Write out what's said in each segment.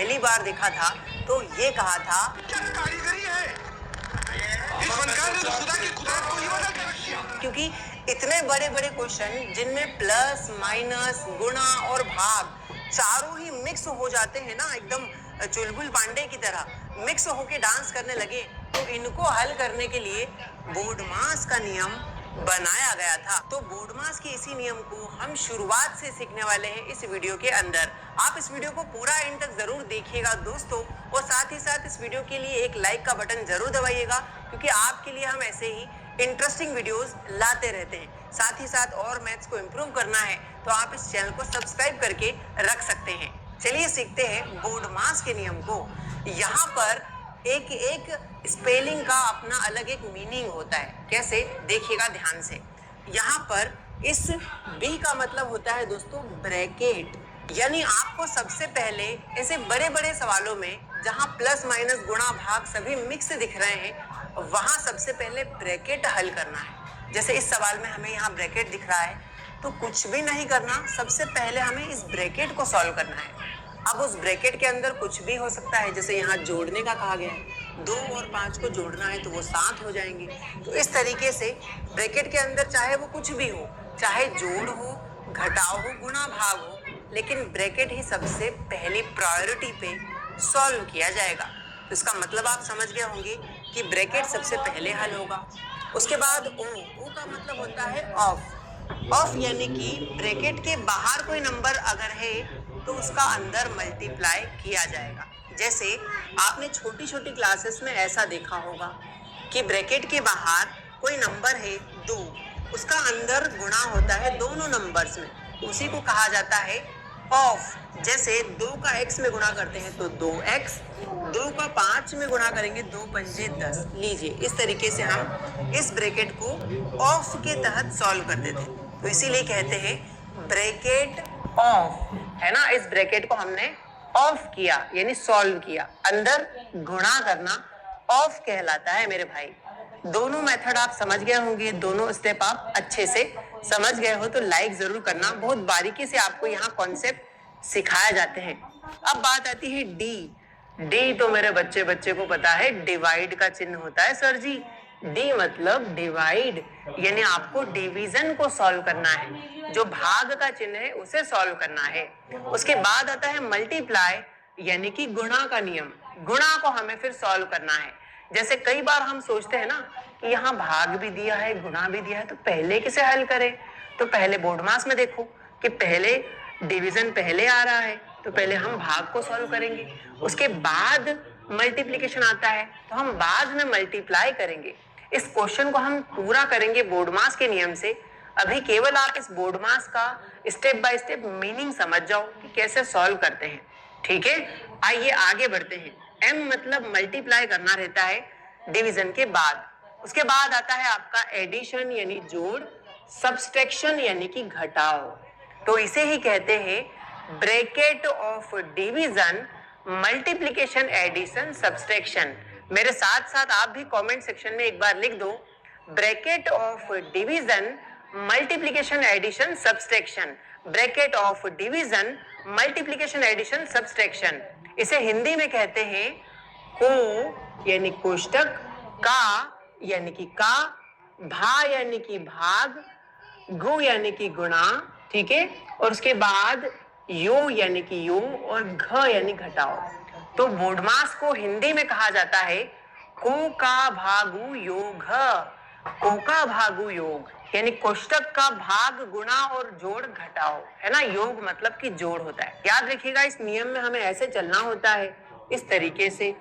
पहली बार देखा था तो ये कहा था, क्या कारीगरी है, इस फनकार ने तो खुदा की कुदरत को ही बदल कर रख दिया। क्योंकि इतने बड़े बड़े क्वेश्चन जिनमें प्लस माइनस गुणा और भाग चारों ही मिक्स हो जाते हैं ना, एकदम चुलबुल पांडे की तरह मिक्स होके डांस करने लगे, तो इनको हल करने के लिए बोर्डमास का नियम बनाया गया था। तो बोर्डमास के इसी नियम को हम शुरुआत से सीखने वाले हैं इस वीडियो के अंदर। आप इस वीडियो को पूरा एंड तक जरूर देखिएगा दोस्तों, और साथ ही साथ इस वीडियो के लिए एक लाइक का बटन जरूर दबाइएगा, क्योंकि आपके लिए हम ऐसे ही इंटरेस्टिंग वीडियोस लाते रहते हैं। साथ ही साथ और मैथ्स को इम्प्रूव करना है तो आप इस चैनल को सब्सक्राइब करके रख सकते हैं। चलिए सीखते हैं बोर्डमास के नियम को। यहाँ पर एक एक स्पेलिंग का अपना अलग एक मीनिंग होता है। कैसे, देखिएगा ध्यान से। यहाँ पर इस बी का मतलब होता है दोस्तों ब्रैकेट, यानी आपको सबसे पहले ऐसे बड़े बड़े सवालों में जहाँ प्लस माइनस गुणा भाग सभी मिक्स दिख रहे हैं, वहां सबसे पहले ब्रैकेट हल करना है। जैसे इस सवाल में हमें यहाँ ब्रैकेट दिख रहा है, तो कुछ भी नहीं करना, सबसे पहले हमें इस ब्रैकेट को सॉल्व करना है। अब उस ब्रैकेट के अंदर कुछ भी हो सकता है, जैसे यहाँ जोड़ने का कहा गया है, 2 और 5 को जोड़ना है तो वो 7 हो जाएंगे। तो इस तरीके से ब्रैकेट के अंदर चाहे वो कुछ भी हो, चाहे जोड़ हो, घटाव हो, गुणा भाग हो, लेकिन ब्रैकेट ही सबसे पहली प्रायोरिटी पे सॉल्व किया जाएगा। तो इसका मतलब आप समझ गए होंगे कि ब्रैकेट सबसे पहले हल होगा। उसके बाद ओ का मतलब होता है ऑफ। ऑफ यानी कि ब्रैकेट के बाहर कोई नंबर अगर है तो उसका अंदर मल्टीप्लाई किया जाएगा। जैसे आपने छोटी छोटी क्लासेस में ऐसा देखा होगा कि ब्रैकेट के बाहर कोई नंबर है 2, उसका अंदर गुणा होता है दोनों नंबर्स में, उसी को कहा जाता है ऑफ। जैसे 2 का x में गुणा करते हैं तो 2x, 2 का 5 में गुणा करेंगे 2 पंजे 10। लीजिए, इस तरीके से हम इस ब्रैकेट को ऑफ के तहत सॉल्व करते थे, तो इसीलिए कहते हैं ब्रैकेट ऑफ, है ना। इस ब्रैकेट को हमने ऑफ किया यानी सॉल्व किया, अंदर गुणा करना ऑफ कहलाता है मेरे भाई। दोनों मेथड आप समझ गए होंगे, दोनों स्टेप आप अच्छे से समझ गए हो तो लाइक जरूर करना। बहुत बारीकी से आपको यहाँ कॉन्सेप्ट सिखाया जाते हैं। अब बात आती है डी। डी तो मेरे बच्चे को पता है, डिवाइड का चिन्ह होता है सर जी। डी मतलब डिवाइड, यानी आपको डिवीजन को सॉल्व करना है, जो भाग का चिन्ह है उसे सॉल्व करना है। उसके बाद आता है मल्टीप्लाई, यानी कि गुणा का नियम। गुणा को हमें फिर सॉल्व करना है। जैसे कई बार हम सोचते हैं ना कि यहाँ भाग भी दिया है, गुणा भी दिया है, तो पहले किसे हल करें। तो पहले बोर्डमास में देखो कि पहले डिवीजन पहले आ रहा है, तो पहले हम भाग को सॉल्व करेंगे, उसके बाद मल्टीप्लिकेशन आता है तो हम बाद में मल्टीप्लाई करेंगे। इस क्वेश्चन को हम पूरा करेंगे बोर्डमास के नियम से। अभी केवल आप इस बोर्डमास का स्टेप बाय स्टेप मीनिंग समझ जाओ कि कैसे सॉल्व करते हैं, ठीक है। आइए आगे बढ़ते हैं। एम मतलब मल्टीप्लाई करना रहता है डिवीजन के बाद। उसके बाद आता है आपका एडिशन यानी जोड़, सब्सट्रैक्शन यानी कि घटाव। तो इसे ही कहते हैं bracket of division, multiplication, addition, subtraction. मेरे साथ साथ आप भी कमेंट सेक्शन में एक बार लिख दो, bracket of division, multiplication, addition, subtraction. Bracket of division, multiplication, addition, subtraction. इसे हिंदी में कहते हैं को यानी कोष्टक, का यानी कि का, भा यानी कि भाग, गु यानी कि गुणा, ठीक है। और उसके बाद यो यानी कि योग और घ यानी घटाओ। तो बोर्डमास को हिंदी में कहा जाता है को का भागु योग। को का भागु योग यानी कोष्टक का भाग, गुणा और जोड़, घटाओ, है ना। योग मतलब कि जोड़ होता है। याद रखिएगा इस नियम में हमें ऐसे चलना होता है, इस तरीके से।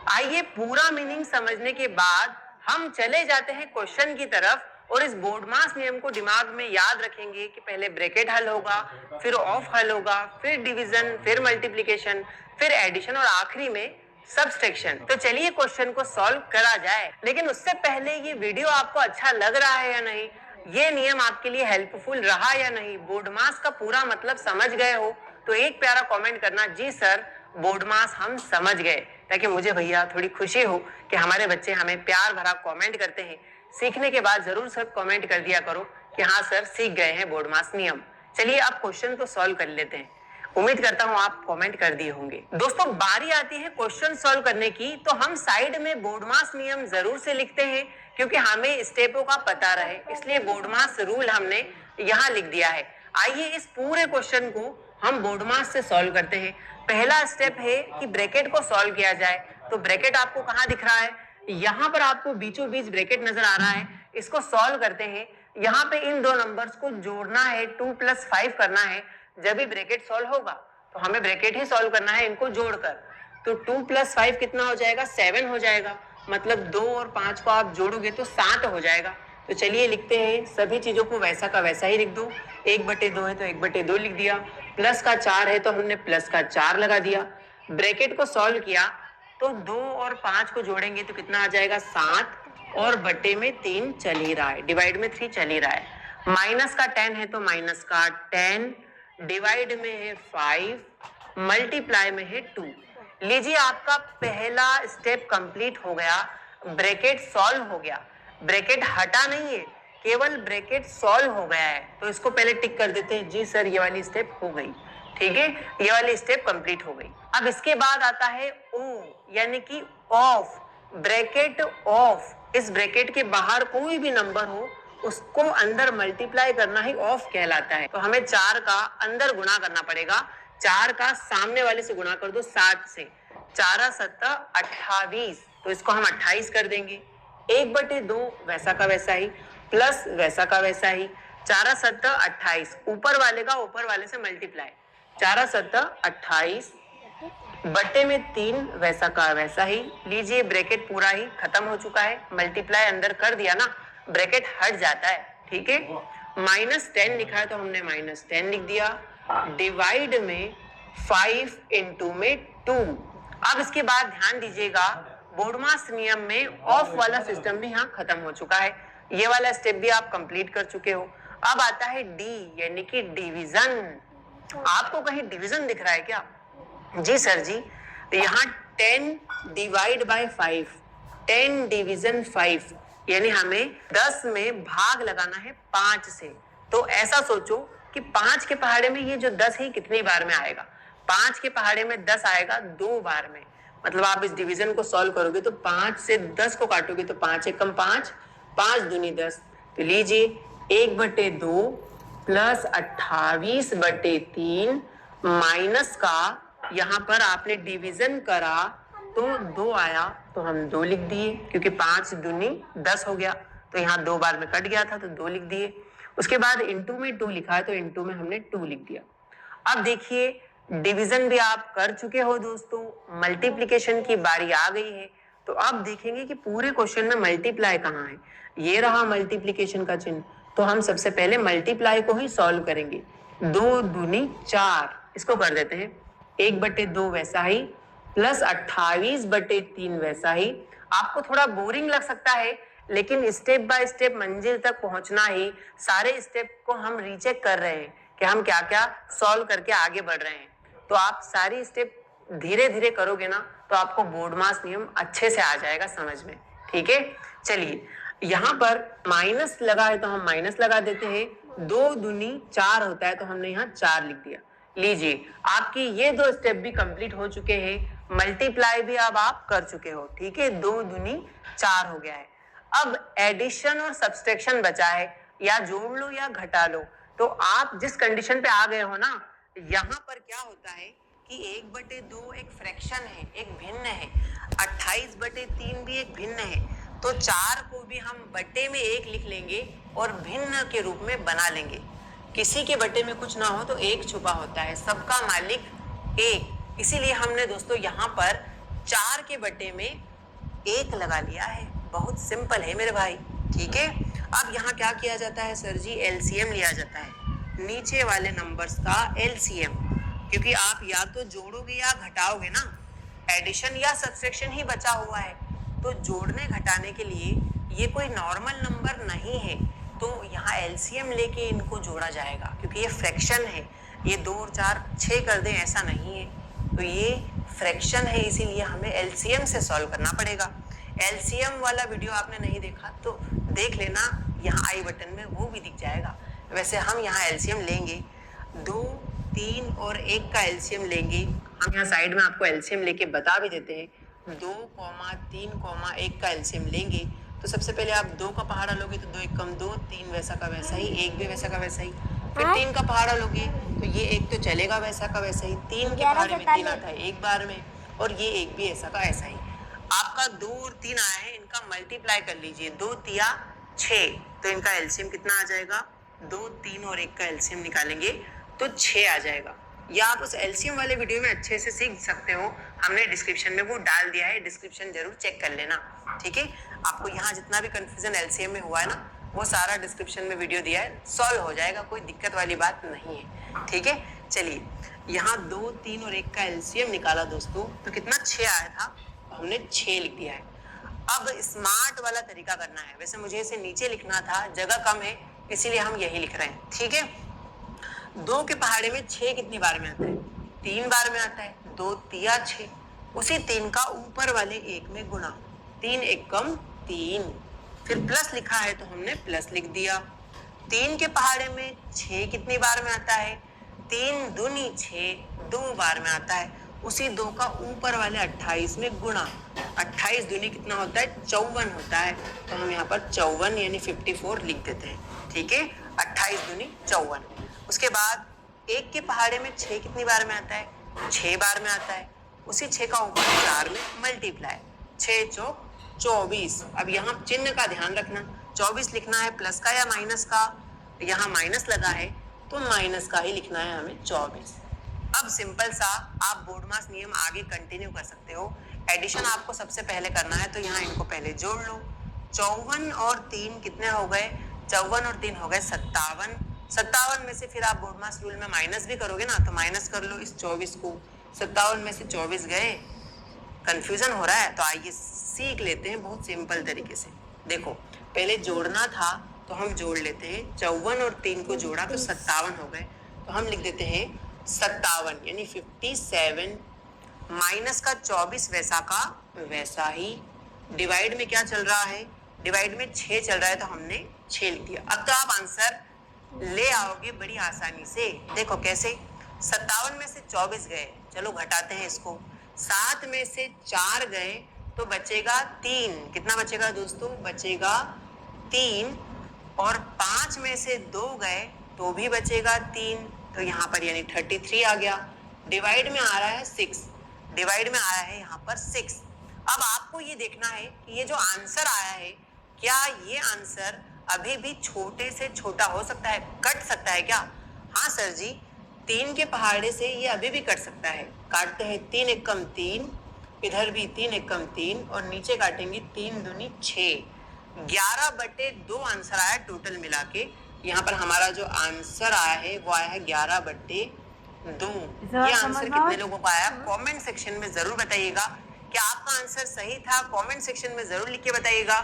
आइए पूरा मीनिंग समझने के बाद हम चले जाते हैं क्वेश्चन की तरफ, और इस बोर्डमास नियम को दिमाग में याद रखेंगे कि पहले ब्रैकेट हल होगा, फिर ऑफ हल होगा, फिर डिवीजन, फिर मल्टीप्लिकेशन, फिर एडिशन और आखिरी में सब्सट्रैक्शन। तो चलिए क्वेश्चन को सॉल्व करा जाए। लेकिन उससे पहले ये वीडियो आपको अच्छा लग रहा है या नहीं, ये नियम आपके लिए हेल्पफुल रहा या नहीं, बोर्डमास का पूरा मतलब समझ गए हो तो एक प्यारा कमेंट करना, जी सर बोर्डमास हम समझ गए, ताकि मुझे भैया थोड़ी खुशी हो कि हमारे बच्चे हमें प्यार भरा कमेंट करते हैं। सीखने के बाद जरूर सर कमेंट कर दिया करो कि हाँ सर सीख गए हैं बोर्डमास नियम। चलिए अब क्वेश्चन को सॉल्व कर लेते हैं। उम्मीद करता हूँ आप कमेंट कर दिए होंगे। दोस्तों बारी आती है क्वेश्चन सॉल्व करने की, तो हम साइड में बोर्डमास नियम जरूर से लिखते हैं क्योंकि हमें स्टेपों का पता रहे, इसलिए बोर्डमास रूल हमने यहाँ लिख दिया है। आइए इस पूरे क्वेश्चन को हम बोर्डमास से सॉल्व करते हैं। पहला स्टेप है कि ब्रैकेट को सॉल्व किया जाए। तो ब्रैकेट आपको कहाँ दिख रहा है? यहाँ पर आपको बीचों बीच ब्रैकेट नजर आ रहा है। इसको सॉल्व करते हैं। यहाँ पे इन दो नंबर्स को जोड़ना है, 2 + 5 करना है, जब भी ब्रैकेट सॉल्व होगा। तो हमें ब्रैकेट ही सॉल्व करना है इनको जोड़कर। तो 2 + 5 कितना हो जाएगा? 7 हो जाएगा। मतलब 2 और 5 को आप जोड़ोगे तो 7 हो जाएगा। तो चलिए लिखते हैं, सभी चीजों को वैसा का वैसा ही लिख दो। 1/2 है तो 1/2 लिख दिया। प्लस का 4 है तो हमने प्लस का 4 लगा दिया। ब्रैकेट को सॉल्व किया तो 2 और 5 को जोड़ेंगे तो कितना आ जाएगा? 7, और बटे में 3 चल ही रहा है, डिवाइड में 3 चल ही रहा है। माइनस का 10 है तो माइनस का 10, डिवाइड में है 5, मल्टीप्लाई में है 2। लीजिए आपका पहला स्टेप कंप्लीट हो गया, ब्रैकेट सॉल्व हो गया। ब्रैकेट हटा नहीं है, केवल ब्रैकेट सॉल्व हो गया है। तो इसको पहले टिक कर देते हैं, जी सर ये वाली स्टेप हो गई। ठीक है, ये वाली स्टेप कंप्लीट हो गई। अब इसके बाद आता है ओ, यानी कि ऑफ, ब्रैकेट ऑफ। इस ब्रैकेट के बाहर कोई भी नंबर हो उसको अंदर मल्टीप्लाई करना ही ऑफ कहलाता है। तो हमें 4 का अंदर गुणा करना पड़ेगा। 4 का सामने वाले से गुणा कर दो 7 से। 4 7 28, तो इसको हम 28 कर देंगे। 1/2 वैसा का वैसा ही, प्लस वैसा का वैसा ही। 4 7 28, ऊपर वाले का ऊपर वाले से मल्टीप्लाई। 4 7 28 बटे में 3 वैसा का वैसा ही। लीजिए ब्रैकेट पूरा ही खत्म हो चुका है, मल्टीप्लाई अंदर कर दिया ना, ब्रैकेट हट जाता है। ठीक है, -10 लिखा है तो हमने -10 लिख दिया। डिवाइड में 5 × में 2। अब इसके बाद ध्यान दीजिएगा, बोर्डमास नियम में ऑफ वाला सिस्टम भी यहाँ खत्म हो चुका है। ये वाला स्टेप भी आप कंप्लीट कर चुके हो। अब आता है डी, यानी कि डिवीजन। आपको कहीं डिवीजन दिख रहा है क्या? जी सर जी, यहाँ 10 डिवाइड बाय 5, 10 डिवीजन 5, यानी हमें 10 में भाग लगाना है 5 से। तो ऐसा सोचो कि 5 के पहाड़े में ये जो 10 है कितनी बार में आएगा? 5 के पहाड़े में 10 आएगा 2 बार में। मतलब आप इस डिवीजन को सॉल्व करोगे तो 5 से 10 को काटोगे तो 5 एकम 5, 5 दूनी 10। तो लीजिए 1/2 प्लस 28/3 माइनस का, यहाँ पर आपने डिवीजन करा तो 2 आया तो हम 2 लिख दिए, क्योंकि 5 दूनी 10 हो गया। तो यहाँ 2 बार में कट गया था तो 2 लिख दिए। उसके बाद इनटू में 2 लिखा है तो इनटू में हमने 2 लिख दिया। अब देखिए डिवीजन भी आप कर चुके हो दोस्तों, मल्टीप्लिकेशन की बारी आ गई है। तो अब देखेंगे कि पूरे क्वेश्चन में मल्टीप्लाई कहाँ है। ये रहा मल्टीप्लिकेशन का चिन्ह, तो हम सबसे पहले मल्टीप्लाई को ही सॉल्व करेंगे। 2 दूनी 4, इसको कर देते हैं। 1/2 वैसा ही, प्लस 28/3 वैसा ही। आपको थोड़ा बोरिंग लग सकता है, लेकिन स्टेप बाय स्टेप मंजिल तक पहुंचना ही, सारे स्टेप को हम रीचेक कर रहे हैं कि हम क्या क्या सॉल्व करके आगे बढ़ रहे हैं। तो आप सारी स्टेप धीरे धीरे करोगे ना तो आपको बोर्डमास नियम अच्छे से आ जाएगा समझ में। ठीक है, चलिए यहाँ पर माइनस लगा है तो हम माइनस लगा देते हैं। 2 दूनी 4 होता है तो हमने यहाँ 4 लिख दिया। लीजिए आपकी ये 2 स्टेप भी कंप्लीट हो चुके हैं, मल्टीप्लाई भी अब आप कर चुके हो। ठीक है, 2 दूनी 4 हो गया है। अब एडिशन और सब्सट्रैक्शन बचा है, या जोड़ लो या घटा लो। तो आप जिस कंडीशन पे आ गए हो ना, यहाँ पर क्या होता है कि 1/2 एक फ्रैक्शन है, एक भिन्न है। 28/3 भी एक भिन्न है। तो 4 को भी हम बटे में 1 लिख लेंगे और भिन्न के रूप में बना लेंगे। किसी के बटे में कुछ ना हो तो 1 छुपा होता है, सबका मालिक 1। इसीलिए हमने दोस्तों यहाँ पर 4 के बटे में 1 लगा लिया है। बहुत सिंपल है मेरे भाई। ठीक है, अब यहाँ क्या किया जाता है सर जी? एलसीएम लिया जाता है, नीचे वाले नंबर्स का एलसीएम, क्योंकि आप या तो जोड़ोगे या घटाओगे ना, एडिशन या सब्सट्रैक्शन ही बचा हुआ है। तो जोड़ने घटाने के लिए ये कोई नॉर्मल नंबर नहीं है, तो यहाँ एलसीएम लेके इनको जोड़ा जाएगा, क्योंकि ये फ्रैक्शन है। ये 2 और 4 6 कर दें ऐसा नहीं है, तो ये फ्रैक्शन है, इसीलिए हमें एलसीएम से सॉल्व करना पड़ेगा। एलसीएम वाला वीडियो आपने नहीं देखा तो देख लेना, यहाँ आई बटन में वो भी दिख जाएगा। वैसे हम यहाँ एलसीएम लेंगे। 2 3 और 1 का एलसीएम लेंगे। हम यहाँ साइड में आपको एलसीएम लेके बता भी देते हैं। 2, 3, 1 का एलसीएम लेंगे तो सबसे पहले आप 2 का पहाड़ा लोगे तो 2 एक कम 2, 3 वैसा का वैसा ही, 1 भी वैसा का वैसा ही। फिर 3 का पहाड़ा लोगे तो ये 1 तो चलेगा वैसा का वैसा ही, 3 के पहाड़े में 3 आता है एक बार में, और ये 1 भी ऐसा का ऐसा ही। आपका 2 और 3 आया है, इनका मल्टीप्लाई कर लीजिए, 2 तिया 6, तो इनका एलसीएम कितना आ जाएगा? 2, 3 और 1 का एलसीएम निकालेंगे तो 6 आ जाएगा। या आप उस एलसीएम वाले वीडियो में अच्छे से सीख सकते हो, हमने डिस्क्रिप्शन में वो डाल दिया है, डिस्क्रिप्शन जरूर चेक कर लेना, ठीक है। आपको यहाँ जितना भी कंफ्यूजन एलसीएम में हुआ है ना, वो सारा डिस्क्रिप्शन में वीडियो दिया है, सॉल्व हो जाएगा, कोई दिक्कत वाली बात नहीं है, ठीक है। चलिए यहाँ 2, 3 और 1 का एलसीएम निकाला दोस्तों, तो कितना? 6 आया था, हमने 6 लिख दिया है। अब स्मार्ट वाला तरीका करना है, वैसे मुझे इसे नीचे लिखना था, जगह कम है इसीलिए हम यही लिख रहे हैं, ठीक है। 2 के पहाड़े में 6 कितनी बार में आता है? 3 बार में आता है, 2 तिया 6, उसी 3 का ऊपर वाले 1 में गुणा, 3 एक कम 3, फिर प्लस लिखा है तो हमने प्लस लिख दिया। 3 के पहाड़े में 6 कितनी बार में आता है? 3 दूनी 6, 2 बार में आता है, उसी 2 का ऊपर वाले 28 में गुणा, 28 दूनी कितना होता है? 54 होता है, तो हम यहाँ पर 54 यानी 54 लिख देते हैं, ठीक है। 28 दूनी 54। उसके बाद 1 के पहाड़े में 6 कितनी बार में आता है? 6 बार में आता है, उसी 6 का ऊपर 4 में मल्टीप्लाई, 6 चौक 24। अब यहाँ चिन्ह का ध्यान रखना, 24 लिखना है प्लस का या माइनस का? यहाँ माइनस लगा है तो माइनस का ही लिखना है हमें, 24। अब सिंपल सा आप बोर्ड मास नियम आगे कंटिन्यू कर सकते हो। एडिशन आपको सबसे पहले करना है तो यहाँ इनको पहले जोड़ लो। 54 और 3 कितने हो गए? 54 और 3 हो गए 57। 57 में से फिर आप बोर्ड मास रूल में माइनस भी करोगे ना, तो माइनस कर लो इस 24 को। 57 में से 24 गए। कंफ्यूजन हो रहा है तो आइए सीख लेते हैं बहुत सिंपल तरीके से। देखो पहले जोड़ना था तो हम जोड़ लेते हैं, 54 और 3 को जोड़ा तो 57 हो गए, तो हम लिख देते हैं 57 यानी 57 माइनस का 24 वैसा का वैसा ही। डिवाइड में क्या चल रहा है? डिवाइड में 6 चल रहा है तो हमने 6 लिख दिया। अब तो आप आंसर ले आओगे बड़ी आसानी से। देखो कैसे? 57 में से 24 गए, चलो घटाते हैं इसको, 7 में से 4 गए तो बचेगा 3। कितना बचेगा दोस्तों? बचेगा 3। और 5 में से 2 गए तो भी बचेगा 3, तो यहाँ पर यानी 33 आ गया। डिवाइड में आ रहा है 6, डिवाइड में आया है यहाँ पर 6। अब आपको ये देखना है कि ये जो आंसर आया है, क्या ये आंसर अभी भी छोटे से छोटा हो सकता है, कट सकता है क्या? हाँ सर जी, 3 के पहाड़े से ये अभी भी कट सकता है। काटते हैं, 3 एक कम 3, इधर भी 3 एक कम 3, और नीचे काटेंगे 3 दूनी 6, 11/2 आंसर आया टोटल मिला के। यहाँ पर हमारा जो आंसर आया है वो आया है 11/2। ये आंसर कितने लोगों को आया? कमेंट सेक्शन में जरूर बताइएगा। क्या आपका आंसर सही था? कमेंट सेक्शन में जरूर लिख के बताइएगा।